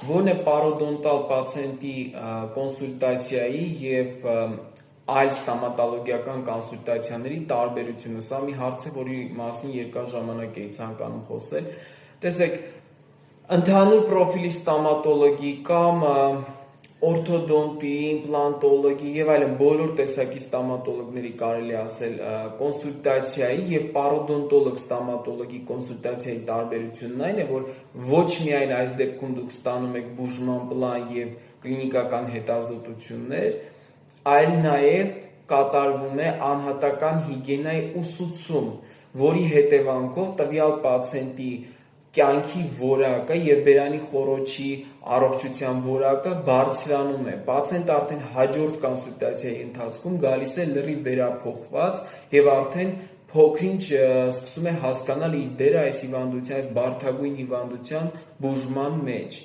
Որն է պարոդոնտալ պացիենտի կոնսուլտացիայի և այլ ստամատոլոգիական կոնսուլտացիաների տարբերությունը։ Սա մի հարց է, որի մասին երկար ժամանակ էի ցանկանում խոսել։ Տեսեք, ընդհանուր պրոֆիլի ստամատոլոգի կամ օրթոդոնտի, իմպլանտոլոգի եւ այլն բոլոր տեսակի ստամատոլոգների կարելի ասել կոնսուլտացիայի եւ պարոդոնտոլոգ ստամատոլոգի կոնսուլտացիայի տարբերությունն այն է, որ ոչ միայն այս դեպքում դուք ստանում եք բուժման պլան եւ կլինիկական հետազոտություններ, այլ նաեւ կատարվում է անհատական հիգիենայի ուսուցում, որի հետևանքով տվյալ պացիենտի կյանքի որակը եւ բերանի խոռոչի առողջության որակը բարձրանում է։ Պացիենտը արդեն հաջորդ կոնսուլտացիայի ընթացքում գալիս է լրիվ վերափոխված եւ արդեն փոքրինչ սկսում է հասկանալ իր դերը այս հիվանդության, այս բարդագույն հիվանդության բուժման մեջ։